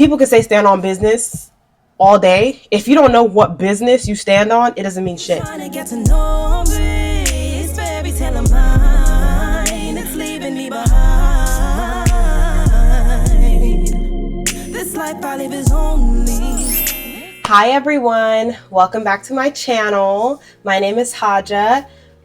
People can say stand on business all day. If you don't know what business you stand on, it doesn't mean shit. Trying to get to know me, it's fairy tale of mine. It's leaving me behind. This life I live is only. Hi everyone, welcome back to my channel. My name is Haja.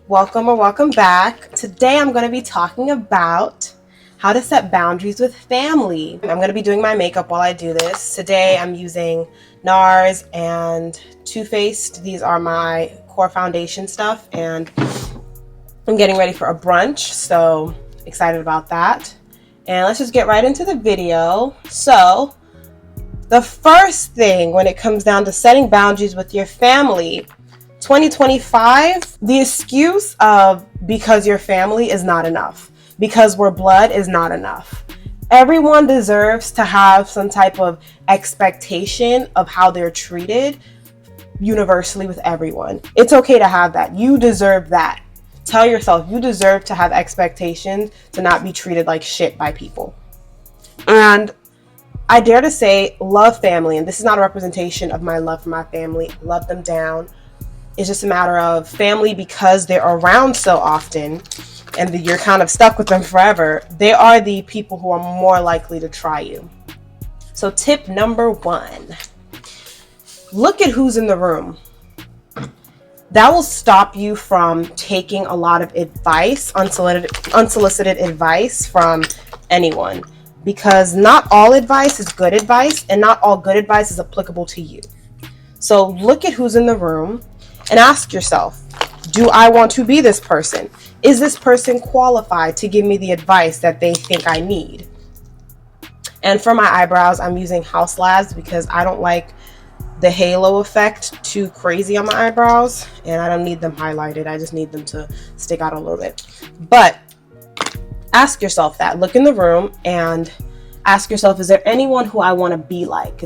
Welcome back. Today I'm going to be talking about how to set boundaries with family. I'm going to be doing my makeup while I do this. Today I'm using NARS and Too Faced. These are my core foundation stuff, and I'm getting ready for a brunch, so excited about that. And let's just get right into the video. So the first thing when it comes down to setting boundaries with your family, 2025, the excuse of because your family is not enough, because we're blood is not enough. Everyone deserves to have some type of expectation of how they're treated universally with everyone. It's okay to have that. You deserve that. Tell yourself you deserve to have expectations to not be treated like shit by people. And I dare to say love family, and this is not a representation of my love for my family. Love them down. It's just a matter of family, because they're around so often and you're kind of stuck with them forever. They are the people who are more likely to try you. So tip number 1, look at who's in the room. That will stop you from taking a lot of advice, unsolicited advice from anyone, because not all advice is good advice and not all good advice is applicable to you. So look at who's in the room and ask yourself, do I want to be this person? Is this person qualified to give me the advice that they think I need? And for my eyebrows, I'm using House Labs because I don't like the halo effect too crazy on my eyebrows, and I don't need them highlighted. I just need them to stick out a little bit. But ask yourself that. Look in the room and ask yourself, is there anyone who I want to be like?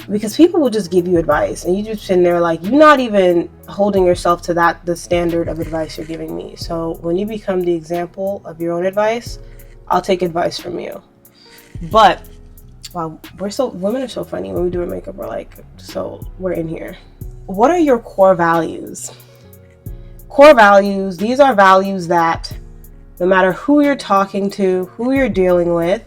Because people will just give you advice and you just sitting there like, you're not even holding yourself to the standard of advice you're giving me. So when you become the example of your own advice, I'll take advice from you. But wow, women are so funny. When we do our makeup, we're like, so we're in here. What are your core values? Core values, these are values that no matter who you're talking to, who you're dealing with,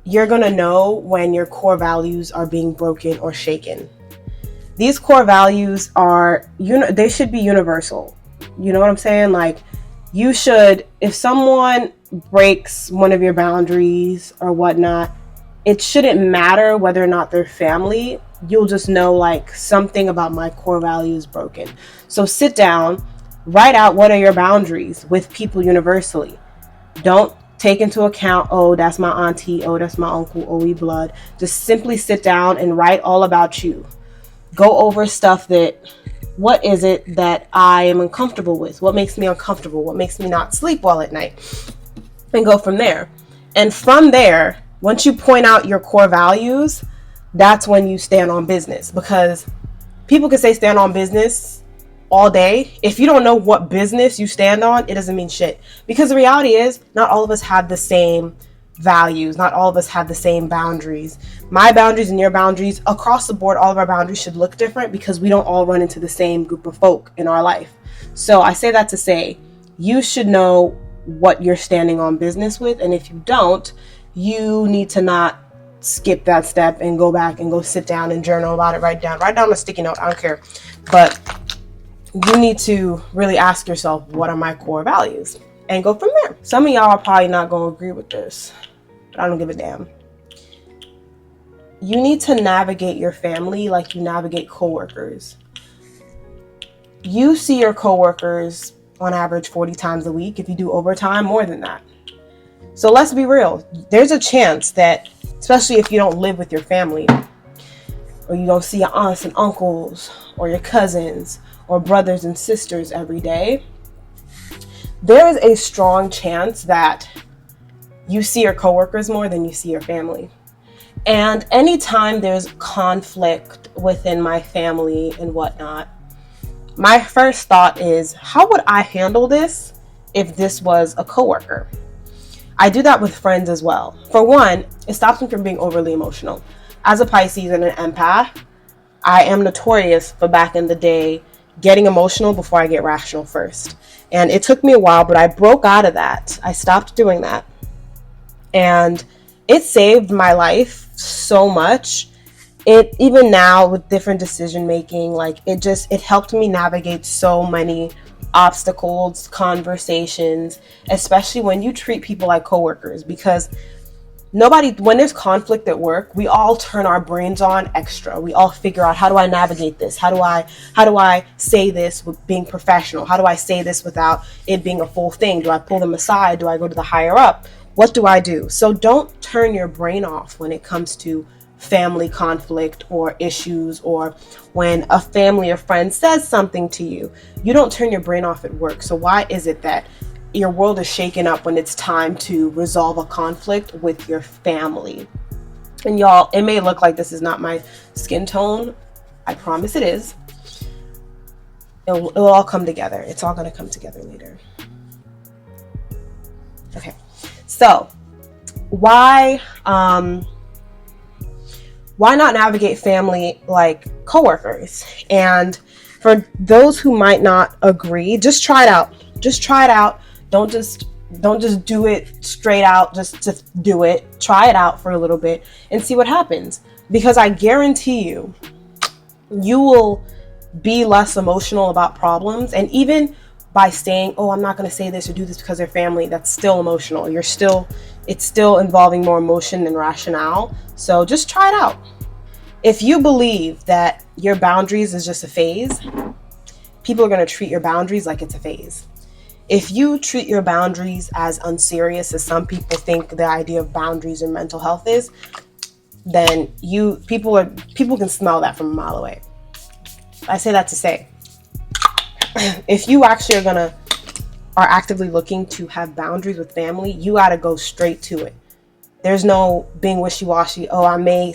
you're going to know when your core values are being broken or shaken. These core values they should be universal. You know what I'm saying? Like, you should, if someone breaks one of your boundaries or whatnot, it shouldn't matter whether or not they're family. You'll just know, like, something about my core value is broken. So sit down, write out what are your boundaries with people universally. Don't take into account, oh, that's my auntie, oh, that's my uncle, oh, we blood. Just simply sit down and write all about you. Go over stuff what is it that I am uncomfortable with? What makes me uncomfortable? What makes me not sleep well at night? And go from there. And from there, once you point out your core values, that's when you stand on business. Because people can say stand on business all day. If you don't know what business you stand on, it doesn't mean shit. Because the reality is, not all of us have the same values. Not all of us have the same boundaries. My boundaries and your boundaries, across the board, all of our boundaries should look different because we don't all run into the same group of folk in our life. So I say that to say, you should know what you're standing on business with. And if you don't, you need to not skip that step and go back and go sit down and journal about it. Write down a sticky note. I don't care. But you need to really ask yourself, what are my core values? And go from there. Some of y'all are probably not going to agree with this, but I don't give a damn. You need to navigate your family like you navigate coworkers. You see your coworkers on average 40 times a week. If you do overtime, more than that. So let's be real. There's a chance that, especially if you don't live with your family, or you don't see your aunts and uncles or your cousins or brothers and sisters every day, there is a strong chance that you see your coworkers more than you see your family. And anytime there's conflict within my family and whatnot, my first thought is, how would I handle this if this was a coworker? I do that with friends as well. For one, it stops me from being overly emotional. As a Pisces and an empath, I am notorious for back in the day getting emotional before I get rational first. And it took me a while, but I broke out of that. I stopped doing that. And it saved my life so much. It, even now with different decision making, like it helped me navigate so many obstacles, conversations, especially when you treat people like coworkers, because when there's conflict at work, we all turn our brains on extra. We all figure out, how do I navigate this? How do I say this with being professional? How do I say this without it being a full thing? Do I pull them aside? Do I go to the higher up? What do I do? So don't turn your brain off when it comes to family conflict or issues, or when a family or friend says something to you. You don't turn your brain off at work. So why is it that your world is shaken up when it's time to resolve a conflict with your family? And y'all, it may look like this is not my skin tone. I promise it is. It'll all come together. It's all going to come together later. Okay. So why not navigate family like coworkers? And for those who might not agree, just try it out. Just try it out. Don't just do it straight out. Just do it. Try it out for a little bit and see what happens. Because I guarantee you will be less emotional about problems. And even by saying, oh, I'm not going to say this or do this because they're family, that's still emotional. It's still involving more emotion than rationale. So just try it out. If you believe that your boundaries is just a phase, people are going to treat your boundaries like it's a phase. If you treat your boundaries as unserious as some people think the idea of boundaries and mental health is, then people can smell that from a mile away. I say that to say, if you actually are actively looking to have boundaries with family, you got to go straight to it. There's no being wishy-washy. Oh, I'm going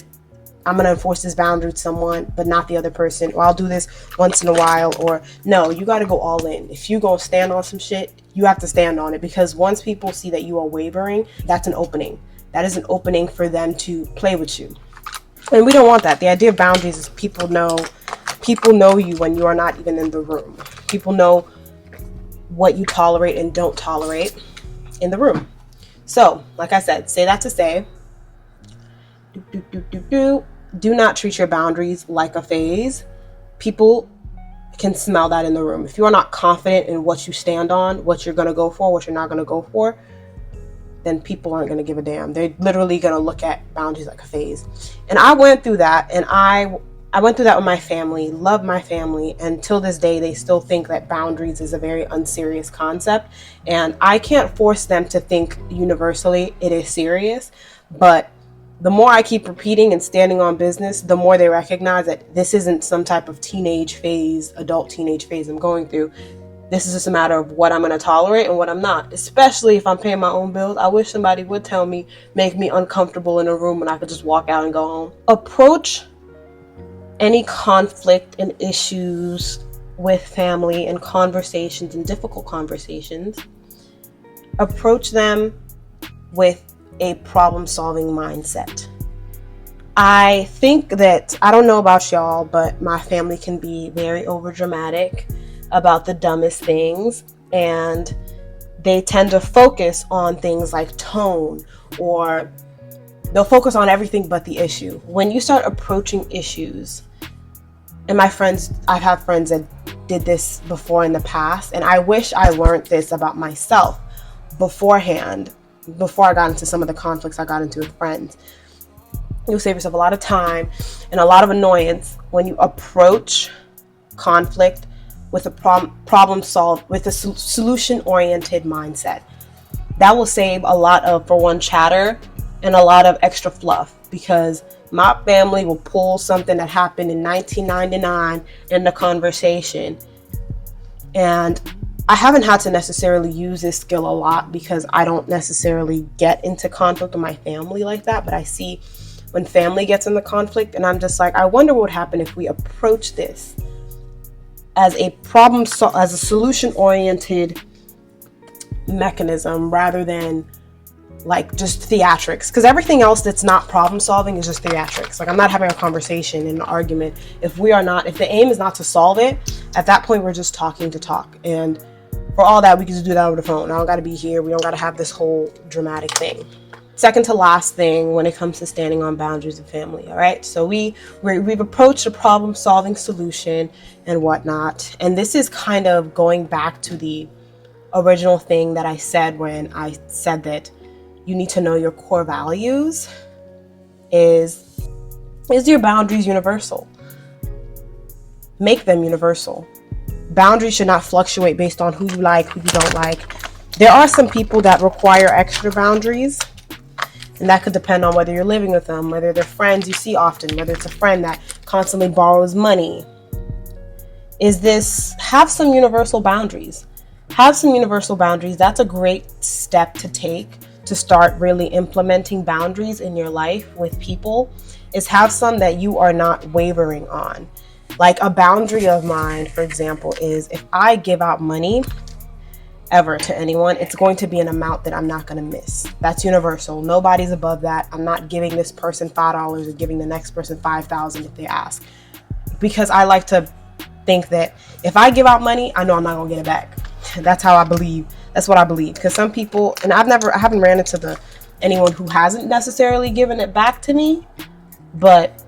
to enforce this boundary with someone, but not the other person. Or I'll do this once in a while. Or no, you got to go all in. If you going to stand on some shit, you have to stand on it. Because once people see that you are wavering, that's an opening. That is an opening for them to play with you. And we don't want that. The idea of boundaries is people know you when you are not even in the room. People know what you tolerate and don't tolerate in the room. So, like I said, say that to say, do not treat your boundaries like a phase. People can smell that in the room. If you are not confident in what you stand on, what you're going to go for, what you're not going to go for, then people aren't going to give a damn. They're literally going to look at boundaries like a phase. And I went through that, and I went through that with my family, love my family, and till this day, they still think that boundaries is a very unserious concept. And I can't force them to think universally it is serious, but the more I keep repeating and standing on business, the more they recognize that this isn't some type of adult teenage phase I'm going through. This is just a matter of what I'm going to tolerate and what I'm not, especially if I'm paying my own bills. I wish somebody would tell me, make me uncomfortable in a room and I could just walk out and go home. Approach any conflict and issues with family and conversations and difficult conversations. Approach them with a problem-solving mindset. I think that, I don't know about y'all, but my family can be very overdramatic about the dumbest things, and they tend to focus on things like tone, or they'll focus on everything but the issue. When you start approaching issues, and I've had friends that did this before in the past, and I wish I learned this about myself beforehand, before I got into some of the conflicts I got into with friends. You'll save yourself a lot of time and a lot of annoyance when you approach conflict with a with a solution-oriented mindset. That will save a lot of, for one, chatter and a lot of extra fluff, because my family will pull something that happened in 1999 in the conversation. And I haven't had to necessarily use this skill a lot because I don't necessarily get into conflict with my family like that, but I see when family gets in the conflict, and I'm just like, I wonder what would happen if we approach this as a solution-oriented mechanism rather than like just theatrics, because everything else that's not problem solving is just theatrics. Like, I'm not having a conversation and an argument if the aim is not to solve it. At that point, we're just talking to talk, and for all that, we can just do that over the phone. I don't got to be here. We don't got to have this whole dramatic thing. Second to last thing when it comes to standing on boundaries of family. All right, so we've approached a problem solving solution and whatnot, and this is kind of going back to the original thing that I said when I said that you need to know your core values. Is your boundaries universal? Make them universal. Boundaries should not fluctuate based on who you like, who you don't like. There are some people that require extra boundaries, and that could depend on whether you're living with them, whether they're friends you see often, whether it's a friend that constantly borrows money. Have some universal boundaries. Have some universal boundaries. That's a great step to take to start really implementing boundaries in your life with people, is have some that you are not wavering on. Like, a boundary of mine, for example, is if I give out money ever to anyone, it's going to be an amount that I'm not going to miss. That's universal. Nobody's above that. I'm not giving this person $5 or giving the next person $5,000 if they ask. Because I like to think that if I give out money, I know I'm not going to get it back. That's how I believe. That's what I believe. Because some people, and I haven't ran into anyone who hasn't necessarily given it back to me, but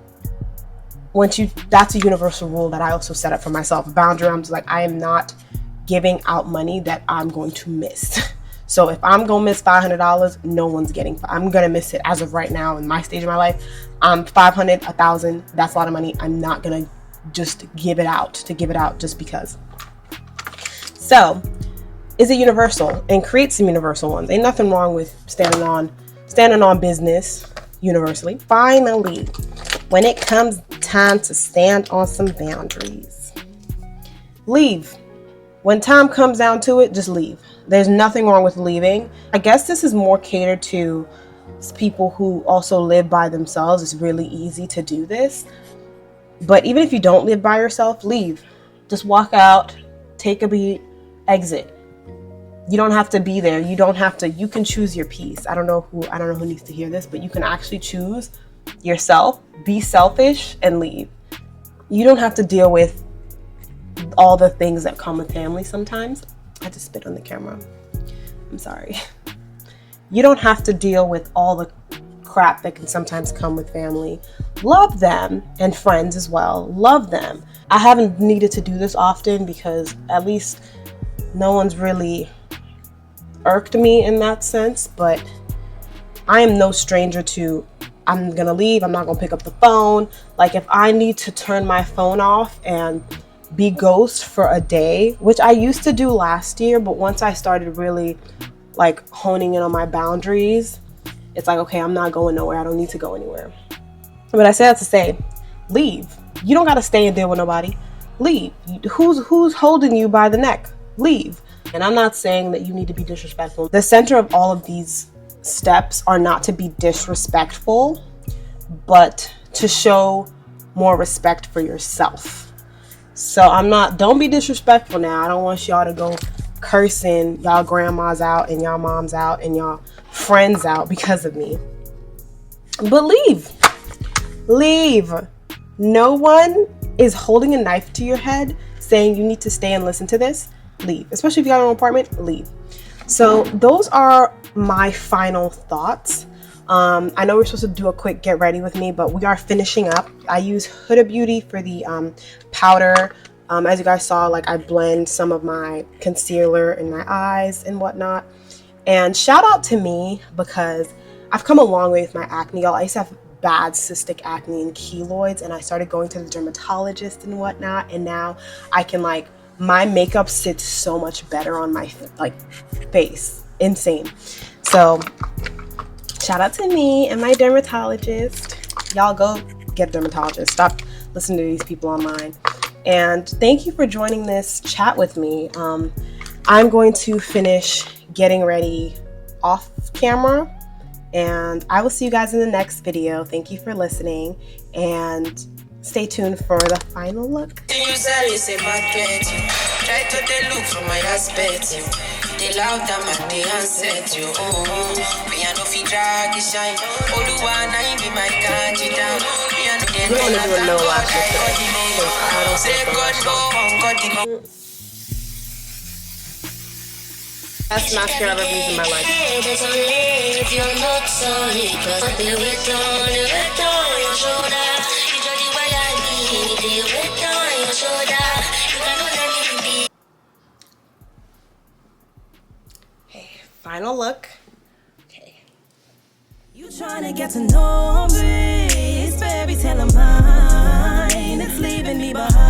that's a universal rule that I also set up for myself. A boundary. I'm just like, I am not giving out money that I'm going to miss. So if I'm going to miss $500, no one's getting. I'm going to miss it as of right now in my stage of my life. $500, $1,000. That's a lot of money. I'm not going to just give it out just because. So, is it universal? And create some universal ones. Ain't nothing wrong with standing on business universally. Finally, when it comes time to stand on some boundaries, leave. When time comes down to it, just leave. There's nothing wrong with leaving. I guess this is more catered to people who also live by themselves. It's really easy to do this. But even if you don't live by yourself, leave. Just walk out, take a beat, exit. You don't have to be there. You can choose your peace. I don't know who needs to hear this, but you can actually choose yourself, be selfish, and leave. You don't have to deal with all the things that come with family sometimes. I had to spit on the camera. I'm sorry. You don't have to deal with all the crap that can sometimes come with family. Love them, and friends as well. Love them. I haven't needed to do this often because at least no one's really irked me in that sense, but I am no stranger to, I'm gonna leave, I'm not gonna pick up the phone. Like, if I need to turn my phone off and be ghost for a day, which I used to do last year, but once I started really like honing in on my boundaries, it's like, okay, I'm not going nowhere. I don't need to go anywhere. But I say that to say, leave. You don't gotta stay and deal with nobody. Leave. Who's holding you by the neck? Leave. And I'm not saying that you need to be disrespectful. The center of all of these steps are not to be disrespectful, but to show more respect for yourself. So don't be disrespectful now. I don't want y'all to go cursing y'all grandmas out and y'all moms out and y'all friends out because of me. But leave. Leave. No one is holding a knife to your head saying you need to stay and listen to this. Leave. Especially if you got your own apartment, leave. So those are my final thoughts. I know we're supposed to do a quick get ready with me, but we are finishing up. I use Huda Beauty for the powder. As you guys saw, like, I blend some of my concealer in my eyes and whatnot. And shout out to me, because I've come a long way with my acne, y'all. I used to have bad cystic acne and keloids, and I started going to the dermatologist and whatnot, and now I can, like, my makeup sits so much better on my face. Insane. So shout out to me and my dermatologist. Y'all go get a dermatologist. Stop listening to these people online. And thank you for joining this chat with me. I'm going to finish getting ready off camera, and I will see you guys in the next video. Thank you for listening, and stay tuned for the final look. The love that make me set you on. Me I no fi drag you shine. Oh, the one I be my country down. Me I no I'm going to do a no-lash with this. I don't say God go on, God the best mascara I've ever used in my life. Okay, final look. Okay. You tryna get to know me, it's fairy tale of mine. It's leaving me behind.